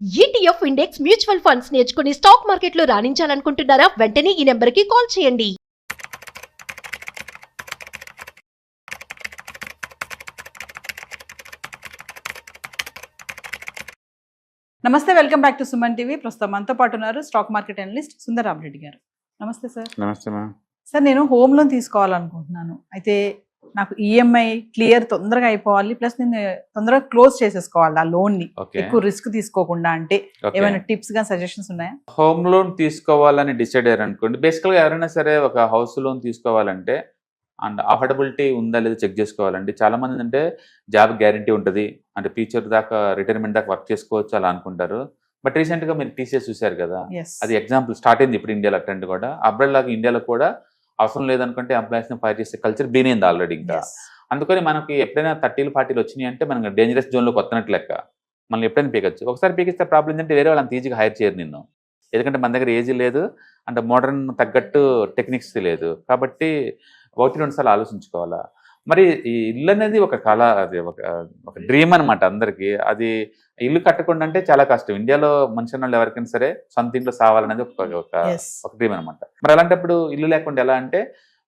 ETF index mutual funds నేర్చుకుని stock మార్కెట్లో రాణించాలనుకుంటున్నారా? వెంటనే ఈ నెంబర్కి కాల్ చేయండి. నమస్తే, welcome back to Suman TV. ప్రస్తుతం మనతో పాటు ఉన్నారు stock market analyst Sundar Rama Reddy గారు. నమస్తే సార్. నమస్తే మ్యామ్. సార్, నేను హోమ్ లోన్ తీసుకోవాలనుకుంటున్నాను. అయితే నాకు ఈఎంఐ క్లియర్ తొందరగా అయిపోవాలి, ప్లస్ నేను తొందరగా క్లోజ్ చేసేసుకోవాలి ఆ లోన్ ని, ఎక్కువ రిస్క్ తీసుకోకుండా. అంటే ఏమైనా టిప్స్ గా సజెషన్స్ ఉన్నాయా? హోమ్ లోన్ తీసుకోవాలని డిసైడ్ అయ్యారు అనుకోండి, బేసికల్ గా ఎవరైనా సరే ఒక హౌస్ లోన్ తీసుకోవాలంటే అండ్ అఫోర్డబిలిటీ ఉందా లేదా చెక్ చేసుకోవాలండి. చాలా మంది అంటే జాబ్ గ్యారంటీ ఉంటుంది, అంటే ఫ్యూచర్ దాకా రిటైర్మెంట్ దాకా వర్క్ చేసుకోవచ్చు అలా అనుకుంటారు. బట్ రీసెంట్ గా మీరు టీసీఎస్ చూశారు కదా, అది ఎగ్జాంపుల్ స్టార్ట్ అయింది ఇప్పుడు ఇండియాలో ట్రెండ్ కూడా. అబ్రాడ్ లాగా ఇండియాలో కూడా అవసరం లేదనుకుంటే ఎంప్లాయీస్ ని ఫైర్ చేసే కల్చర్ బీన్ అయింది ఆల్రెడీ. ఇంకా అందుకని మనకి ఎప్పుడైనా 30 40 వచ్చినాయి అంటే మనం డేంజరస్ జోన్ లోకి వస్తున్నట్లు లెక్క. మనం ఎప్పుడైనా పీకొచ్చు. ఒకసారి పీకిస్తే ప్రాబ్లం ఏంటంటే వేరే వాళ్ళు అంత ఈజీగా హైర్ చేయరు నిన్ను, ఎందుకంటే మన దగ్గర ఏజీ లేదు, అంటే మోడర్న్ తగ్గట్టు టెక్నిక్స్ లేదు. కాబట్టి 1-2 సార్లు ఆలోచించుకోవాలా. మరి ఈ ఇల్లు అనేది ఒక కళ, అది ఒక డ్రీమ్ అనమాట అందరికి. అది ఇల్లు కట్టకుండా అంటే చాలా కష్టం. ఇండియాలో మనిషి వాళ్ళు ఎవరికైనా సరే సొంత ఇంట్లో సావాలనేది ఒక డ్రీమ్ అనమాట. మరి అలాంటప్పుడు ఇల్లు లేకుండా ఎలా అంటే,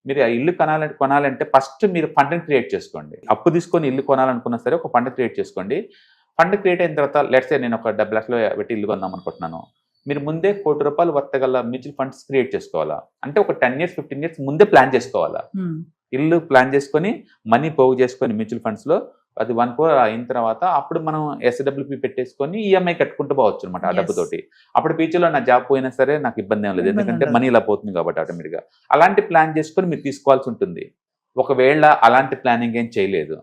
మీరు ఆ ఇల్లు కొనాలంటే ఫస్ట్ మీరు ఫండ్ని క్రియేట్ చేసుకోండి. అప్పు తీసుకొని ఇల్లు కొనాలనుకున్నా సరే ఒక ఫండ్ క్రియేట్ చేసుకోండి. ఫండ్ క్రియేట్ అయిన తర్వాత లెట్స్ సే నేను ఒక 70 లక్షలు పెట్టి ఇల్లు కొందాం అనుకుంటున్నాను. మీరు ముందే ₹1 కోటి వర్తగల మ్యూచువల్ ఫండ్స్ క్రియేట్ చేసుకోవాలా. అంటే ఒక 10 years 15 years ముందే ప్లాన్ చేసుకోవాలా. ఇల్లు ప్లాన్ చేసుకొని మనీ పోగు చేసుకొని మ్యూచువల్ ఫండ్స్ లో అది 1 crore అయిన తర్వాత అప్పుడు మనం SWP పెట్టేసుకొని ఈఎంఐ కట్టుకుంటూ పోవచ్చు అనమాట ఆ డబ్బుతోటి. అప్పుడు ఫ్యూచర్ లో నా జాబ్ పోయినా సరే నాకు ఇబ్బంది ఏం లేదు, ఎందుకంటే మనీ ఇలా పోతుంది కాబట్టి ఆటోమేటిక్ గా. అలాంటి ప్లాన్ చేసుకొని మీరు తీసుకోవాల్సి ఉంటుంది. ఒకవేళ అలాంటి ప్లానింగ్ ఏం చేయలేదు,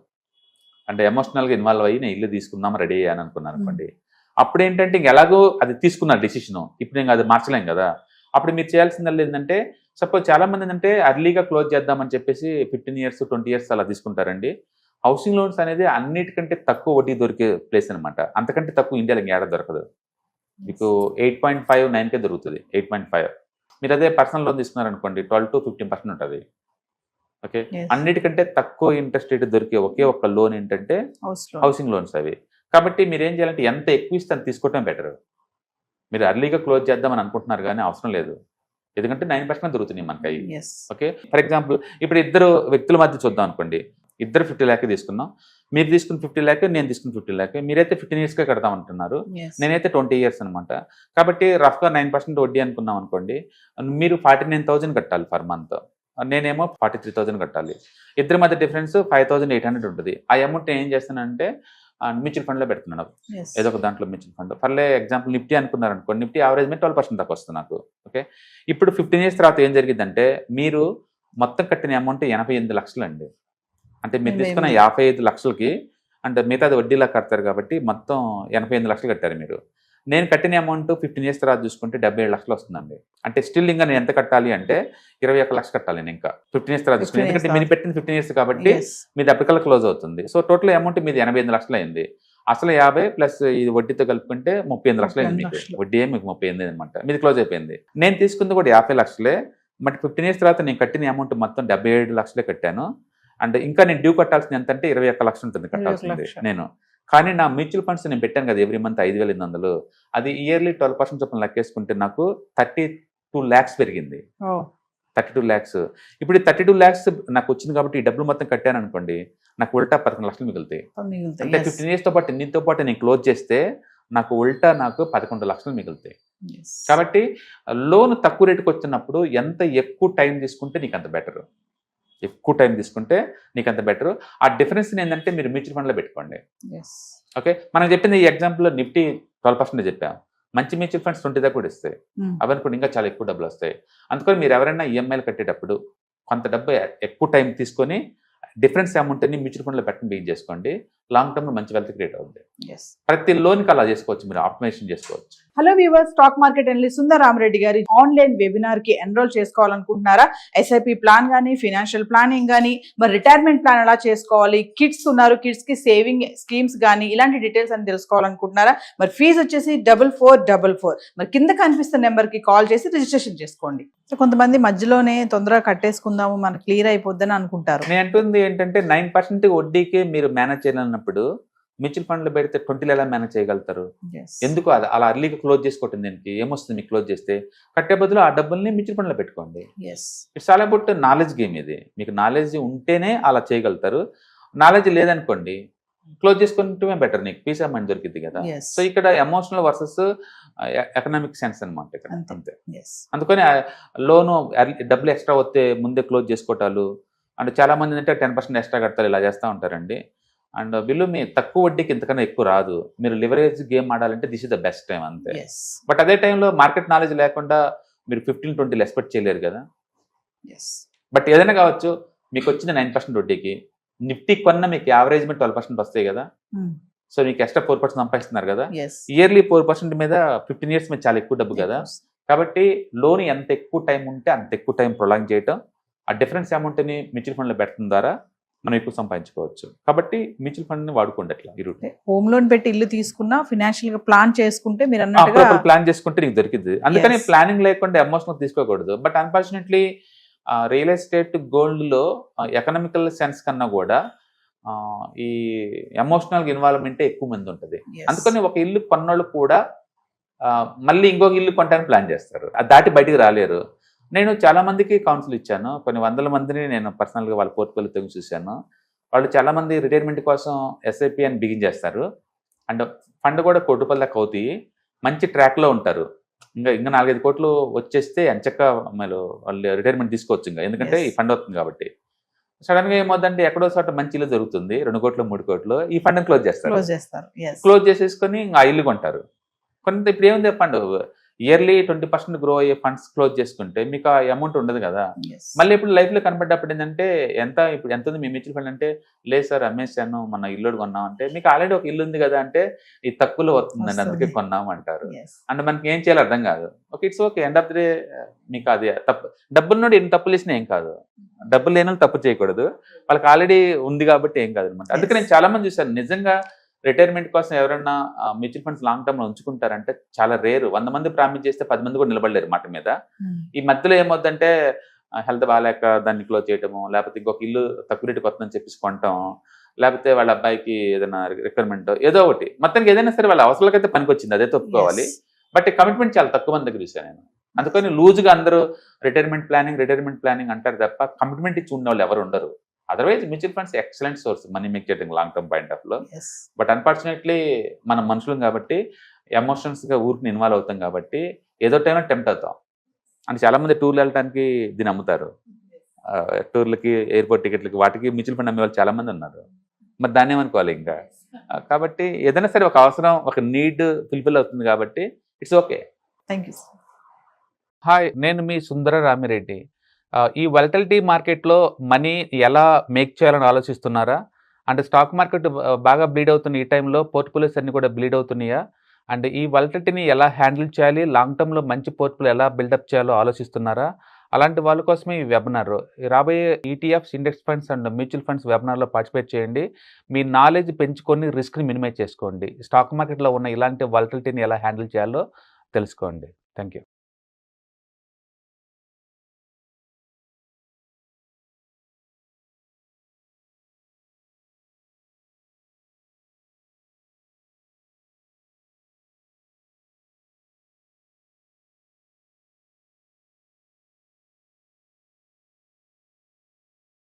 అంటే ఎమోషనల్ గా ఇన్వాల్వ్ అయ్యి నేను ఇల్లు తీసుకుందాం రెడీ అయ్యాను అనుకున్నాను అనుకోండి, అప్పుడు ఏంటంటే ఇంక ఎలాగో అది తీసుకున్న డెసిషన్, ఇప్పుడు ఇంకా అది మార్చలేం కదా. అప్పుడు మీరు చేయాల్సింది ఏంటంటే, సపోజ్ చాలా మంది ఏంటంటే అర్లీగా క్లోజ్ చేద్దామని చెప్పేసి 15 years 20 years అలా తీసుకుంటారండి. హౌసింగ్ లోన్స్ అనేది అన్నిటికంటే తక్కువ వడ్డీ దొరికే ప్లేస్ అనమాట. అంతకంటే తక్కువ ఇండియాలో ఏడా దొరకదు. మీకు 8.5 9కే దొరుకుతుంది, 8.5. మీరు అదే పర్సనల్ లోన్ తీసుకున్నారనుకోండి 12 to 15% ఉంటుంది. ఓకే, అన్నిటికంటే తక్కువ ఇంట్రెస్ట్ రేట్ దొరికే ఒకే ఒక్క లోన్ ఏంటంటే హౌసింగ్ లోన్స్ అవి. కాబట్టి మీరు ఏం చేయాలంటే ఎంత ఎక్కువ ఇస్తే అంత తీసుకోవటం బెటర్. మీరు అర్లీగా క్లోజ్ చేద్దామని అనుకుంటున్నారు కానీ అవసరం లేదు, ఎందుకంటే 9% దొరుకుతున్నాయి మనకి అవి. ఓకే, ఫర్ ఎగ్జాంపుల్ ఇప్పుడు ఇద్దరు వ్యక్తుల మధ్య చూద్దాం అనుకోండి, ఇద్దరు 50 lakh తీసుకున్నాం. మీరు తీసుకున్న 50 lakh, నేను తీసుకున్న 50 lakh. మీరైతే 15 years కడతాం అంటున్నారు, నేనైతే 20 years అనమాట. కాబట్టి రఫ్గా 9% వడ్డీ అనుకున్నాం అనుకోండి, మీరు 49,000 కట్టాలి పర్ మంత్, నేనేమో 43,000 కట్టాలి. ఇద్దరి మధ్య డిఫరెన్స్ 5,800 ఉంటుంది. ఆ అమౌంట్ ఏం చేస్తానంటే మ్యూచువల్ ఫండ్లో పెడుతున్నాను, ఏదో ఒక దాంట్లో మ్యూచువల్ ఫండ్. ఫర్లే ఎగ్జాంపుల్ నిఫ్టీ అనుకున్నారు అనుకోండి, నిఫ్టీ యావరేజ్ మీద 12% దాకా వస్తుంది నాకు. ఓకే, ఇప్పుడు 15 years తర్వాత ఏం జరిగిందంటే మీరు మొత్తం కట్టిన అమౌంట్ 88 లక్షలు అండి. అంటే మీరు తీసుకున్న 55 లక్షలకి అంటే మిగతాది వడ్డీలా కడతారు కాబట్టి మొత్తం 88 లక్షలు కట్టారు మీరు. నేను కట్టిన అమౌంట్ 15 years తర్వాత చూసుకుంటే 77 లక్షలు వస్తుందండి. అంటే స్టిల్ ఇంకా నేను ఎంత కట్టాలి అంటే 21 లక్షలు కట్టాలి నేను ఇంకా 15 years తర్వాత చూసుకుంటే, ఎందుకంటే మీరు పెట్టిన 15 years కాబట్టి మీది అప్పటికల్లా క్లోజ్ అవుతుంది. సో టోటల్ అమౌంట్ మీది 88 లక్షలు అయింది. అసలు 50 ప్లస్ ఇది వడ్డీతో కలుపుకుంటే 38 లక్షలు అయింది మీకు. వడ్డీ మీకు 38 అనమాట, మీది క్లోజ్ అయిపోయింది. నేను తీసుకుంది కూడా 50 లక్షలే. బట్ 15 years తర్వాత నేను కట్టిన అమౌంట్ మొత్తం 77 లక్షలే కట్టాను. అండ్ ఇంకా నేను డ్యూ కట్టాల్సింది ఎంత అంటే 21 లక్షలు ఉంటుంది కట్టాల్సింది నేను. కానీ నా మ్యూచువల్ ఫండ్స్ నేను పెట్టాను కదా ఎవ్రీ మంత్ 5,800, అది ఇయర్లీ 12% చొప్పున లెక్కేసుకుంటే నాకు 32 lakhs పెరిగింది. 32 lakhs. ఇప్పుడు 32 lakhs నాకు వచ్చింది కాబట్టి ఈ డబ్బులు మొత్తం కట్టాను అనుకోండి, నాకు ఉల్టా 11 లక్షలు మిగులుతాయి. అంటే 15 years తో పాటు నీతో పాటు నేను క్లోజ్ చేస్తే నాకు ఉల్టా నాకు 11 లక్షలు మిగులుతాయి. కాబట్టి లోన్ తక్కువ రేటుకి వచ్చినప్పుడు ఎంత ఎక్కువ టైం తీసుకుంటే నీకు అంత బెటర్, ఎక్కువ టైం తీసుకుంటే నీకు అంత బెటర్. ఆ డిఫరెన్స్ ఏంటంటే మీరు మ్యూచువల్ ఫండ్లో పెట్టుకోండి. ఓకే, మనం చెప్పింది ఈ ఎగ్జాంపుల్లో నిఫ్టీ 12% చెప్పాం, మంచి మ్యూచువల్ ఫండ్స్ 20 దాకా కూడా ఇస్తాయి. అవన్నీ ఇంకా చాలా ఎక్కువ డబ్బులు వస్తాయి. అందుకని మీరు ఎవరైనా ఈఎంఐలు కట్టేటప్పుడు కొంత డబ్బు ఎక్కువ టైం తీసుకొని డిఫరెన్స్ అమౌంట్ని మ్యూచువల్ ఫండ్లో పెట్టడం బిగ్ చేసుకోండి. లాంగ్ టర్మ్ లో మంచి వెల్త్ క్రియేట్ అవుతుంది. ప్రతి లోన్కి అలా చేసుకోవచ్చు, మీరు ఆప్టిమైజేషన్ చేసుకోవచ్చు. Hello viewers, stock market analyst Sundar Rama Reddy గారి ఆన్లైన్ వెబినార్ కి ఎన్రోల్ చేసుకోవాలనుకుంటున్నారా? ఎస్ఐపి ప్లాన్ గానీ, ఫైనాన్షియల్ ప్లానింగ్ గానీ, మరి రిటైర్మెంట్ ప్లాన్ ఎలా చేసుకోవాలి, కిడ్స్ ఉన్నారు, కిడ్స్ కి సేవింగ్ స్కీమ్స్ గానీ, ఇలాంటి డీటెయిల్స్ అని తెలుసుకోవాలనుకుంటున్నారా? మరి ఫీజు వచ్చేసి 4444. మరి కింద కనిపిస్తున్న నెంబర్ కి కాల్ చేసి రిజిస్ట్రేషన్ చేసుకోండి. సో కొంతమంది మధ్యలోనే తొందరగా కట్టేసుకుందాము మనకు క్లియర్ అయిపోద్దని అనుకుంటారు. నేను అంటుంది ఏంటంటే 9% వడ్డీకి మీరు మేనేజ్ చేయాలన్నప్పుడు మ్యూచువల్ ఫండ్లో పెడితే 20లో ఎలా మేనేజ్ చేయగలుగుతారు? Yes. ఎందుకు అది అలా అర్లీగా క్లోజ్ చేసుకోవటం దీనికి ఏమొస్తుంది మీకు క్లోజ్ చేస్తే? కట్టే బదులు ఆ డబ్బుల్ని మ్యూచువల్ ఫండ్లో పెట్టుకోండి. Yes. It's all about knowledge game ఇది. మీకు నాలెడ్జ్ ఉంటేనే అలా చేయగలుగుతారు. నాలెడ్జ్ లేదనుకోండి క్లోజ్ చేసుకుంటమే బెటర్, నీకు పీస్ ఆఫ్ మైండ్ దొరికింది కదా. Yes. సో ఇక్కడ ఎమోషనల్ వర్సెస్ ఎకనామిక్ సెన్స్ అనమాట ఇక్కడ అంతే. అంతే. Yes. అందుకని లోను డబ్బులు ఎక్స్ట్రా వస్తే ముందే క్లోజ్ చేసుకోవటాలు, అంటే చాలా మంది అంటే 10% ఎక్స్ట్రా కడతారు, ఇలా చేస్తూ ఉంటారండి. అండ్ వీళ్ళు మీ తక్కువ వడ్డీకి ఇంతకన్నా ఎక్కువ రాదు. మీరు లివరేజ్ గేమ్ ఆడాలంటే this is the best time అంతే. Yes. బట్ అదే టైంలో మార్కెట్ నాలెడ్జ్ లేకుండా మీరు 15-20 ఎక్స్పెక్ట్ చేయలేరు కదా. Yes. బట్ ఏదైనా కావచ్చు, మీకు వచ్చింది 9% వడ్డీకి, నిఫ్టీ కొన్న మీకు యావరేజ్ మీద 12% వస్తాయి కదా. Hmm. సో మీకు ఎక్స్ట్రా 4% సంపాదిస్తున్నారు కదా. Yes. ఇయర్లీ 4% మీద 15 years మీద చాలా ఎక్కువ డబ్బు కదా. Yes. కాబట్టి లోన్ ఎంత ఎక్కువ టైం ఉంటే అంత ఎక్కువ టైం ప్రొలాంగ్ చేయటం, ఆ డిఫరెన్స్ అమౌంట్ని మ్యూచువల్ ఫండ్లో పెట్టడం ద్వారా మనం ఎక్కువ సంపాదించుకోవచ్చు. కాబట్టి మ్యూచువల్ ఫండ్ని వాడుకోండి అట్లా ఈ రూట్. హోమ్ లోన్ పెట్టి ఇల్లు తీసుకున్నా ఫినాన్షియల్ గా ప్లాన్ చేసుకుంటే మీరు అన్నట్టుగా ప్లాన్ చేసుకుంటే నీకు దొరికింది. అందుకని Yes. ప్లానింగ్ లేకుండా ఎమోషనల్ తీసుకోకూడదు. బట్ అన్ఫార్చునేట్లీ రియల్ ఎస్టేట్ గోల్డ్లో ఎకనామికల్ సెన్స్ కన్నా కూడా ఈ ఎమోషనల్ ఇన్వాల్వ్మెంటే ఎక్కువ మంది ఉంటుంది. Yes. అందుకని ఒక ఇల్లు కొన్నోళ్ళు కూడా మళ్ళీ ఇంకొక ఇల్లు కొనడానికి ప్లాన్ చేస్తారు, అది దాటి బయటికి రాలేరు. నేను చాలా మందికి కౌన్సిల్ ఇచ్చాను, కొన్ని వందల మందిని నేను పర్సనల్గా వాళ్ళ పోర్ట్ఫోలియో తెగి చూశాను. వాళ్ళు చాలా మంది రిటైర్మెంట్ కోసం ఎస్ఐపి అని బిగిన్ చేస్తారు, అండ్ ఫండ్ కూడా 1 కోటి రూపాయల దాకా అవుతాయి, మంచి ట్రాక్లో ఉంటారు. ఇంకా 4-5 కోట్లు వచ్చేస్తే ఎంచక్క వాళ్ళు రిటైర్మెంట్ తీసుకోవచ్చు ఇంకా, ఎందుకంటే Yes. ఈ ఫండ్ అవుతుంది కాబట్టి. సడన్గా ఏమవుతుందంటే ఎక్కడో చోట మంచి ఇల్లు దొరుకుతుంది, 2 కోట్లు 3 కోట్లు, ఈ ఫండ్ని క్లోజ్ చేస్తారు. క్లోజ్ చేస్తారు. Yes. క్లోజ్ చేసేసుకొని ఇంకా ఆ ఇల్లు కొంటారు. కొంత ఇప్పుడు ఏముంది ఫండ్ ఇయర్లీ 20% గ్రో అయ్యే ఫండ్స్ క్లోజ్ చేసుకుంటే మీకు ఆ అమౌంట్ ఉండదు కదా. Yes. మళ్ళీ ఇప్పుడు లైఫ్లో కనపడ్డప్పుడు ఏంటంటే ఇప్పుడు ఎంత ఉంది మీ మ్యూచువల్ ఫండ్ అంటే, లేదు సార్ అమ్మేశాను, మన ఇల్లు కొన్నాం అంటే, మీకు ఆల్రెడీ ఒక ఇల్లు ఉంది కదా అంటే, ఇది తక్కువలో వస్తుందండి అందుకే వస్తుంది. కొన్నాం అంటారు. Yes. అంటే మనకి ఏం చేయాలో అర్థం కాదు. Okay, it's okay, end of the day మీకు అది తప్పు. డబ్బులు నుండి ఎన్ని తప్పులు వేసినా ఏం కాదు, డబ్బులు లేని వాళ్ళు తప్పు చేయకూడదు, వాళ్ళకి ఆల్రెడీ ఉంది కాబట్టి ఏం కాదు అనమాట. అందుకే నేను చాలా మంది చూశాను, నిజంగా రిటైర్మెంట్ కోసం ఎవరైనా మ్యూచువల్ ఫండ్స్ లాంగ్ టర్మ్ లో ఉంచుకుంటారంటే చాలా రేరు. 100 మంది ప్రామిస్ చేస్తే 10 మంది కూడా నిలబడలేరు మాట మీద. Hmm. ఈ మధ్యలో ఏమవుతుందంటే హెల్త్ బాగాలేక దాన్ని క్లోజ్ చేయటము, లేకపోతే ఇంకొక ఇల్లు తక్కువ రేటుకి వస్తుందని చెప్పేసి కొనటం, లేకపోతే వాళ్ళ అబ్బాయికి ఏదైనా రిక్వైర్మెంట్ ఏదో ఒకటి, మొత్తానికి ఏదైనా సరే వాళ్ళ అవసరాలకైతే పనికొచ్చింది, అదే ఒప్పుకోవాలి. Yes. బట్ కమిట్మెంట్ చాలా తక్కువ మంది దగ్గర చూసాను నేను. అందుకని లూజ్గా అందరూ రిటైర్మెంట్ ప్లానింగ్ అంటారు తప్ప కమిట్మెంట్ ఇచ్చి ఉన్న వాళ్ళు ఎవరు ఉండరు. Otherwise mutual funds excellent source money make చేయడం లాంగ్ టర్మ్ పాయింట్ ఆఫ్ లో. Yes. బట్ అన్ఫార్చునేట్లీ మనం మనుషులం కాబట్టి ఎమోషన్స్గా ఊరికి ఇన్వాల్వ్ అవుతాం కాబట్టి ఏదో టైంలో టెంప్ట్ అవుతాం. అంటే చాలా మంది టూర్లు వెళ్ళడానికి దీన్ని అమ్ముతారు, టూర్లకి ఎయిర్పోర్ట్ టికెట్లకి వాటికి మ్యూచువల్ ఫండ్ అమ్మే వాళ్ళు చాలా మంది ఉన్నారు. మరి దాన్ని ఏమనుకోవాలి ఇంకా. కాబట్టి ఏదైనా సరే ఒక అవసరం, ఒక నీడ్ ఫుల్ఫిల్ అవుతుంది కాబట్టి it's okay. Thank you. Hi, నేను మీ సుందర రామిరెడ్డి. ఈ వాలటిలిటీ మార్కెట్లో మనీ ఎలా మేక్ చేయాలని ఆలోచిస్తున్నారా? అంటే స్టాక్ మార్కెట్ బాగా బ్లీడ్ అవుతున్న ఈ టైంలో పోర్ట్ఫోలియోస్ అన్ని కూడా బ్లీడ్ అవుతున్నాయా? అండ్ ఈ వాలటిలిటీని ఎలా హ్యాండిల్ చేయాలి, లాంగ్ టర్మ్లో మంచి పోర్ట్ఫోలియో ఎలా బిల్డప్ చేయాలో ఆలోచిస్తున్నారా? అలాంటి వాళ్ళ కోసమే ఈ వెబినార్. రాబోయే ETFs, index funds and mutual funds వెబినార్లో పార్టిసిపేట్ చేయండి. మీ నాలెడ్జ్ పెంచుకొని రిస్క్ని మినిమైజ్ చేసుకోండి. స్టాక్ మార్కెట్లో ఉన్న ఇలాంటి వాలటిలిటీని ఎలా హ్యాండిల్ చేయాలో తెలుసుకోండి. Thank you.